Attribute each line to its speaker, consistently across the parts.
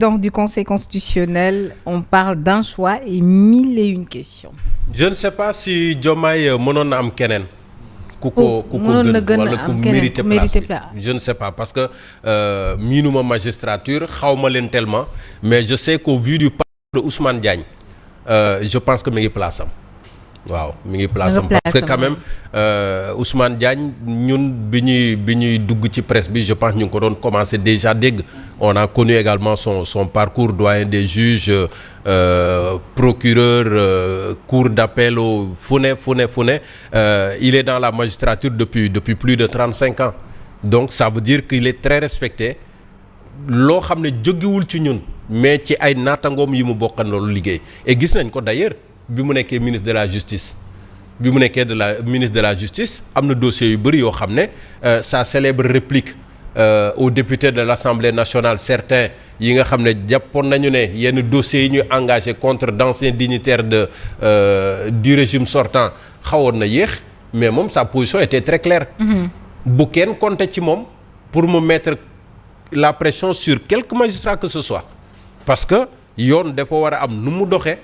Speaker 1: Donc du Conseil constitutionnel, on parle d'un choix et 1001 questions.
Speaker 2: Je ne sais pas si Diomaye mënoon na am keneen. ku ko gën wala ku mérité place bi je ne sais pas parce que miinuma magistrature xawma leen tellement mais je sais qu'au vu du parcours de Ousmane Diagne je pense que mi ngi place am. waaw mi ngi place am parce que quand même Ousmane Diagne ñun bi ñuy dugg ci presse bi je pense ñu ngi ko doon commencer déjà dégg on a connu également son parcours doyen des juges procureur cour d'appel fu ne il est dans la magistrature depuis plus de 35 ans donc ça veut dire qu'il est très respecté loo xam ne jógewul ci ñun mais ci ay naatangoom yi mu bokkan loolu liggéey et gis nañ ko d'ailleurs bi mu nekkee ministre de la justice ministre de la justice am na dossiers yu bëri yoo xam ne sa célèbre réplique aux députés de l'Assemblée nationale certains yi nga xam ne jàppoon nañu ne yenn dossiers yi ñuy engagé contre d'anciens dignitaires du régime sortant xawoon na yéex mais moom sa position était très claire. bu kenn compter ci moom pour mu mettre la pression sur quelque magistrat que ce soit parce que yoon dafa war a am nu mu doxee.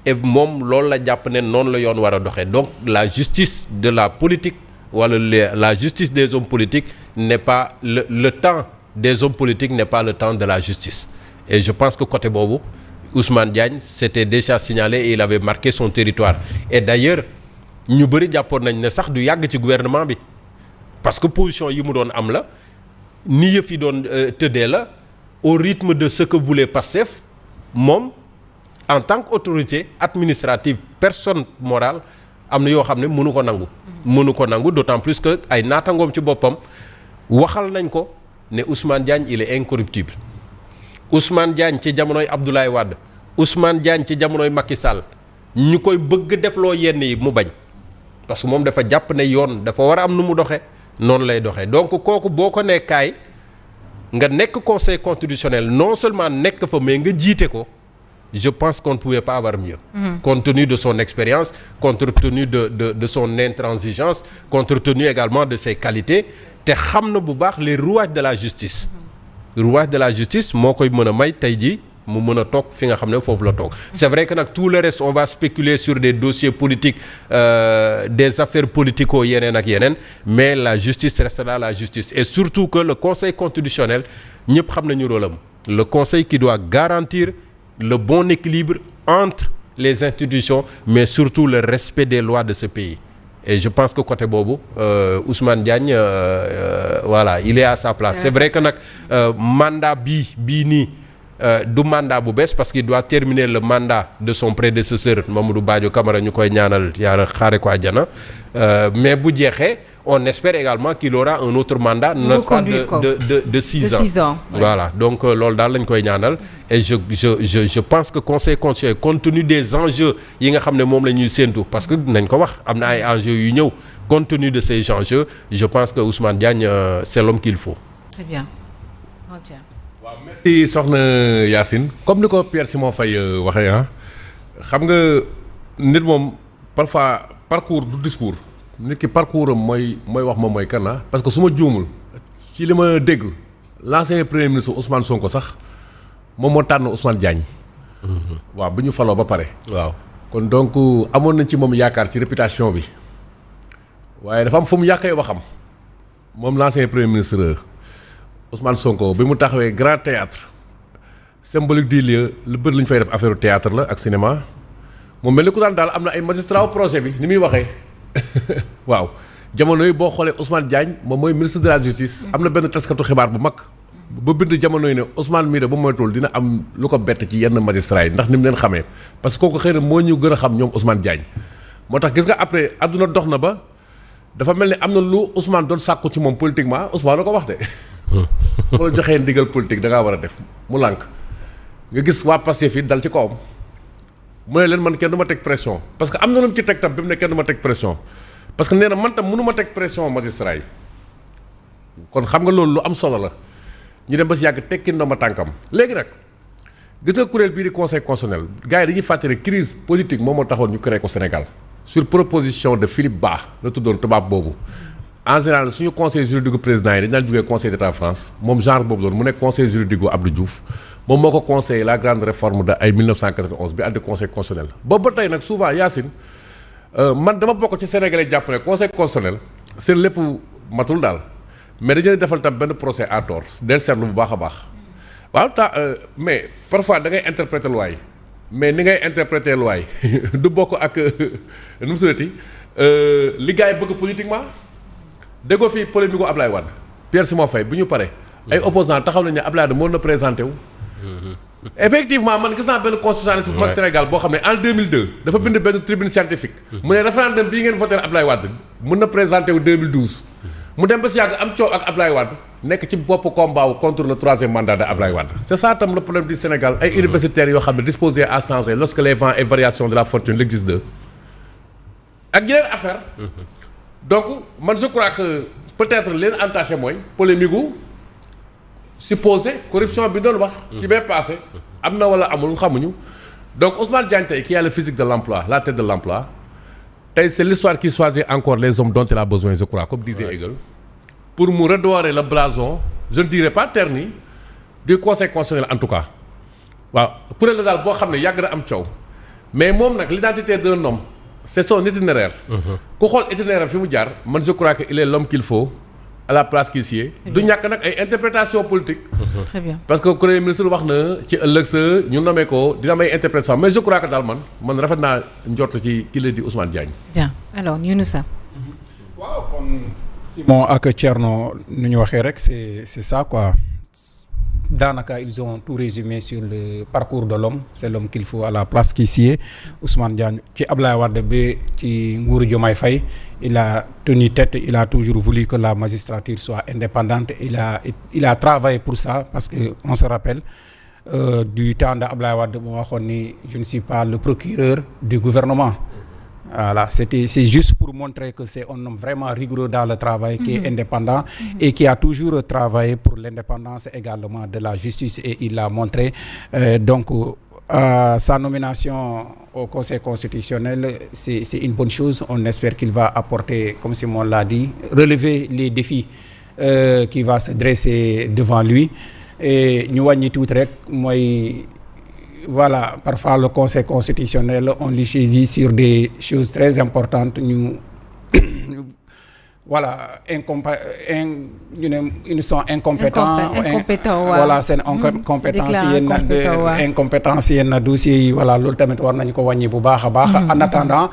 Speaker 2: et moom loolu la jàpp ne noonu la yoon war a doxee donc la justice de la politique wala la justice des hommes politiques n'est pas le temps des hommes politiques n'est pas le temps de la justice et je pense que côté boobu Ousmane Diagne s'était déjà signalé et il avait marqué son territoire et d'ailleurs ñu bëri jàppoon nañ ne sax du yàgg ci gouvernement bi parce que position yi mu doon am la ni yëf yi doon tëddee la au rythme de ce que voulait Pastef moom en tant qu'autorité administrative personne morale am na yoo xam ne mënu ko nangu d'autant plus que ay naatangoom ci boppam waxal nañ ko ne Ousmane Diagne il est incorruptible Ousmane Diagne ci jamonoy Abdoulaye Wade Ousmane Diagne ci jamonoy Macky Sall ñu koy bëgg defloo yenn yi mu bañ parce que moom dafa jàpp ne yoon dafa war a am nu mu doxee noonu lay doxee donc kooku boo ko nee kaay nga nekk conseil constitutionnel non seulement nekk fa mais nga jiite ko je pense qu'on ne pouvait pas avoir mieux. Compte tenu de son expérience, compte tenu de son intransigeance, compte tenu également de ses qualités te xam na bu baax les rouages de la justice. rouage de la justice moo koy mën a may tey jii mu mën a toog fi nga xam ne foofu la toog. C'est vrai que nag tout le reste on va spéculer sur des dossiers politiques des affaires politico yeneen ak yeneen mais la justice restera la justice et surtout que le conseil constitutionnel ñëpp xam nañu rôle am le conseil qui doit garantir le bon équilibre entre les institutions mais surtout le respect des lois de ce pays et je pense que côté boobu Ousmane Diagne voilà il est à sa place c'est vrai que nag mandat bii nii du mandat bu bees parce qu'il doit terminer le mandat de son prédécesseur Mamadou Badio Camara ñu koy ñaanal yàlla xaare ko àjjana mais bu jeexee on espère également qu'il aura un autre mandat n'est-ce pas de 6 ans voilà donc loolu daal lañ koy ñaanal et je pense que conseil constitutionnel compte tenu des enjeux yi nga xam ne moom la ñuy séentu parce que nañ ko wax am na ay enjeux yu ñëw compte tenu de ces enjeux je pense que Ousmane Diagne c'est l'homme qu'il faut.
Speaker 1: Très bien.
Speaker 3: waaw merci soxna Yacine comme ni ko Pierre Simon Faye waxee xam nga nit moom parfois parcours du discours. nit ki parcours am mooy wax moom mooy kan la parce que su ma juumul ci li ma dégg l'ancien premier ministre Ousmane Sonko sax moom moo tànn Ousmane Diagne. waaw bu ñu faloo ba pare. waaw kon donc amoon nañ ci moom yaakaar ci réputation bi waaye dafa am fu mu yàqee waxam moom l'ancien premier ministre Ousmane Sonko bi mu taxawee grand théâtre symbolique du lieu lu bëri lu ñu fay def affaire théâtre la ak cinéma moom mel ni ku daan daal am na ay magistrats projet bi ni muy waxee. waaw jamono yi boo xoolee Ousmane Diagne moom mooy ministre de la justice am na benn taskatu xibaar bu mag ba bind jamono yi ne Ousmane mii de ba moytuwul dina am lu ko bett ci yenn magistrats yi ndax ni mu leen xamee parce que kooku xëy na moo ñu gën a xam ñoom Ousmane Diagne moo tax gis nga après àdduna dox na ba dafa mel ni am na lu Ousmane doon sàkku ci moom politiquement Ousmane la ko wax de su ma la joxee ndigal politique da ngaa war a def mu lànk nga gis waa Pastef yi dal ci kawam mu ne leen man kenn du ma teg pression parce que am na lu mu ci teg tam bi mu ne kenn du ma teg pression parce que nee na man tam mënu ma teg pression magistrat yi kon xam nga loolu lu am solo la ñu dem ba si yàgg tekki ndomba tànkam léegi nag gis nga kuréel bii di conseil constitutionnel gars yi dañuy fàttali crise politique moom moo taxoon ñu créé ko Sénégal sur proposition de Philippe Bas la tuddoon tubaab boobu en général suñu conseil juridique président yi dañ daan jógee conseil d'état France moom genre boobu doon mu nekk conseil juridique Abdou Diouf moom moo ko conseillé la grande réforme de ay 1991 bi andi conseil constitutionnel boobu ba tey nag souvent Yacine man dama bokk ci Sénégalais jàpp ne conseil constitutionnel seen lépp matul daal mais dañu defal tam benn procès à tort del seetlu bu baax a baax waaw mais parfois da ngay interpréter loi yi mais ni ngay interpréter loi yi du bokk ak nu mu tuddati li gars yi bëgg politiquement déggoo fii polémique gu Ablaye Wade Pierre Simon Faye bu ñu paree ay opposants taxaw nañu ne Ablaye Wade mën na présenté wu. effectivement man gis naa benn constitutionnaliste bu mag Sénégal boo xam ne en 2002 dafa bind benn tribune scientifique. mu ne référendum bii ngeen voté Ablaye Wade mën na présenté wu 2012. mu dem ba si yàgg am coow ak Ablaye Wade nekk ci bopp combat wu contre le troisième mandat de Ablaye Wade. c' est ça tam le problème du Sénégal ay universitaires yoo xam ne disposés à changer lorsque les vents et variations de la fortune l'existent d'eux ak yeneen affaire donc man je crois que peut-être leen entaché mooy polémique gu supposé corruption bi doon wax. ci bee passé am na wala amul xamuñu donc Ousmane Diagne tey qui a le physique de l'emploi la tête de l'emploi tey c'est l'histoire qui choisit encore les hommes dont il a besoin je crois comme disait Hegel pour mu redorer le blason je ne dirais pas terni du conseil constitutionnel en tout cas waaw kuréel la daal boo xam ne yàgg na am coow mais moom nag l'identité d'un homme c'est son itinéraire. ku xool itinéraire fi mu jaar man je crois que il est l'homme qu'il faut à la place qu'il sied du ñàkk nag ay interprétation politique.
Speaker 1: Très bien.
Speaker 3: parce que premier ministre wax na ci ëllëg sa ñu nommé ko dina am ay interprétation mais je crois que daal man rafet naa njort ci ki la di Ousmane Diagne.
Speaker 1: bien alors Younoussa.
Speaker 4: waaw kon Simon ak Thierno nu ñu waxee rek c'est ça quoi. Daanaka ils ont tout résumé sur le parcours de l'homme c'est l'homme qu'il faut à la place qui sied Ousmane Diagne ci Ablaye Wade ba ci nguuru Diomaye Faye il a tenu tête il a toujours voulu que la magistrature soit indépendante il a travaillé pour ça parce que on se rappelle du temps de Ablaye Wade moo waxoon ni je ne suis pas le procureur du gouvernement. Voilà, c'est juste pour montrer que c'est un homme vraiment rigoureux dans le travail, qui est indépendant et qui a toujours travaillé pour l'indépendance également de la justice et il l'a montré. Donc, sa nomination au Conseil constitutionnel, c'est une bonne chose. On espère qu'il va apporter, comme Simon l'a dit, relever les défis qui va se dresser devant lui. Et ñu wàññi tuuti rek mooy. Voilà, parfois le Conseil constitutionnel on lui saisit sur des choses très importantes voilà ils sont incompétents voilà seen incompétence yenn dossiers yi voilà loolu tamit war nañu ko wàññi bu baax a baax en attendant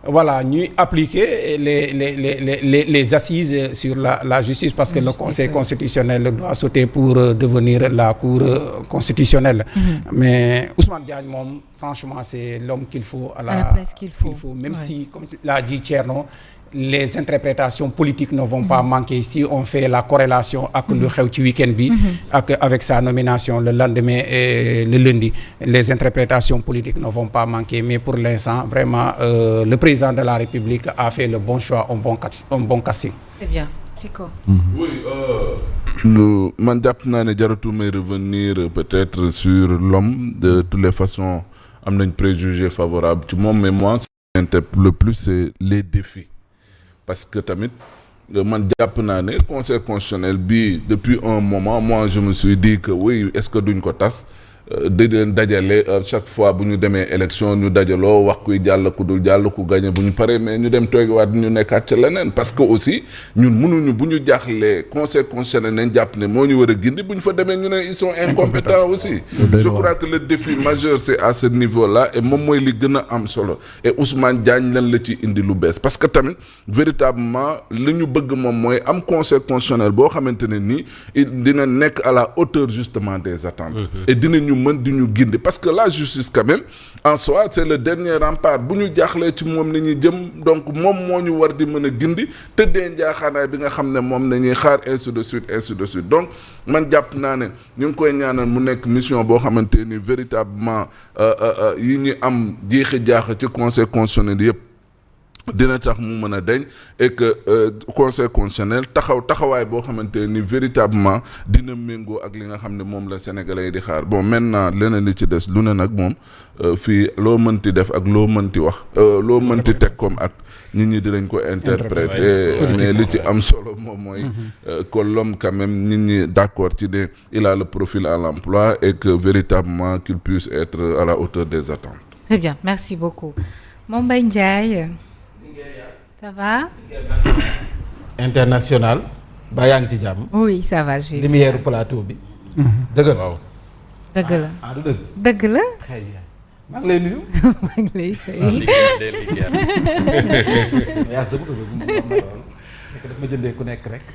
Speaker 4: voilà ñuy appliquer les assises sur la justice parce que le Conseil constitutionnel doit sauter pour devenir la Cour constitutionnelle. Mais Ousmane Diagne moom franchement c'est l'homme qu'il faut à la place qu'il faut même si comme l'a dit Thierno les interprétations politiques ne vont pas manquer si on fait la corrélation ak lu xew ci week-end bi avec sa nomination le lendemain et le lundi les interprétations politiques ne vont pas manquer mais pour l'instant vraiment le président de la République a fait le bon choix un bon casting.
Speaker 1: C'est bien. Siko.
Speaker 5: Oui, man jàpp naa ne jaratu may revenir peut-être sur l'homme de toutes les façons am nañ préjugés favorables ci moom mais moi ce qui m'interpelle le plus c'est les défis. Parce que tamit man jàpp naa ne conseil constitutionnel bi depuis un moment moi je me suis dit que oui est-ce que duñ ko tas di leen dajale chaque fois bu ñu demee élection ñu dajaloo wax kuy jàll ku dul jàll ku gagné bu ñu paree mais ñu dem toogiwaat ñu nekkaat ca leneen parce que aussi ñun mënuñu bu ñu jaaxlee conseil constitutionnel nañ jàpp ne moo ñu war a gindi bu ñu fa demee ñu ne ils sont incompétents aussi je crois que le défi majeur c'est à ce niveau-là et moom mooy li gën a am solo et Ousmane Diagne lan la ci indi lu bees parce que tamit véritablement li ñu bëgg moom mooy am conseil constitutionnel boo xamante ne nii dina nekk à la hauteur justement des attentes et dinañu mën di ñu gindi parce que la justice quand même en soi c'est le dernier rempart bu ñu jaaxlee ci moom la ñuy jëm donc moom moo ñu war di mën a gindi tëddee njaaxaanaay bi nga xam ne moom la ñuy xaar ainsi de suite donc man jàpp naa ne ñu ngi koy ñaanal mu nekk mission boo xamante ni véritablement yi ñu am jeexi jaax ci conseil constitutionnel yëpp dina tax mu mën a deñ et que conseil constitutionnel taxawaay boo xamante ni véritablement dina méngoo ak li nga xam ne moom la sénégalais yi di xaar bon maintenant leneen li ci des lu ne nag moom fii loo mënti def ak loo mënti wax loo mënti teg comme ak nit ñi dinañ ko interpréter mais li ci am solo moom mooy que l'homme quand même nit ñi d'accord ci ne il a le profil à l'emploi et que véritablement qu'il puisse être à la hauteur des attentes.
Speaker 1: Très bien, merci beaucoup. Mame Mbaye Ndiaye. Ça va?
Speaker 6: International. ba yaa ngi ci jàmm.
Speaker 1: Oui, ça va.
Speaker 6: lumière plateau bi. dëgg la waaw.
Speaker 1: dëgg la
Speaker 6: ah du dëgg.
Speaker 1: dëgg la.
Speaker 6: très bien maa ngi lay nuyu.
Speaker 1: maa ngi lay fay.
Speaker 6: yaas dama ko bëgg mu am na lool. fekk daf ma jëndee ku nekk rek.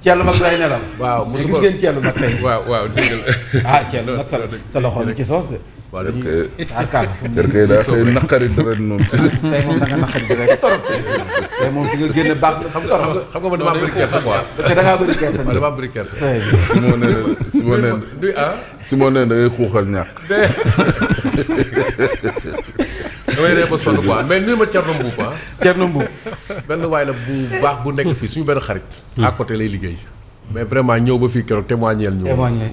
Speaker 6: Thielou mag day nelaw. waaw mosu ko gis ngeen Thielou mag tey.
Speaker 3: waaw dégg la.
Speaker 6: ah Thielou nag sa loxo bi ci soos de.
Speaker 3: waaw
Speaker 5: kay daa xëy naqari deret noonu.
Speaker 6: tey moom da nga naqari deret torop tey moom fi nga génne baax na xam torop.
Speaker 3: xam nga man damaa bëri kersa quoi.
Speaker 6: te da ngaa bëri kersa.
Speaker 3: waaw damaa bëri kersa.
Speaker 6: très bien.
Speaker 5: si moo nee da ngay xuuxal ñàkk.
Speaker 3: damay ree ba sonn quoi mais ni ma Thierno Mboup ah.
Speaker 6: Thierno Mboup.
Speaker 3: benn waay la bu baax bu nekk fii suñu benn xarit. à côté lay liggéey. mais vraiment ñëw ba fii keroog témoigner ñu.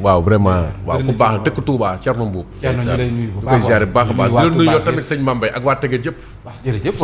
Speaker 3: waaw vraiment waaw ku baax dëkk Touba Thierno Mboup.
Speaker 6: Thierno ñu lay nuyu bu
Speaker 3: baax a baax. di la nuyu yow tamit sëñ Mame Mbaye ak waa Tëngéej yëpp.
Speaker 6: jërëjëf.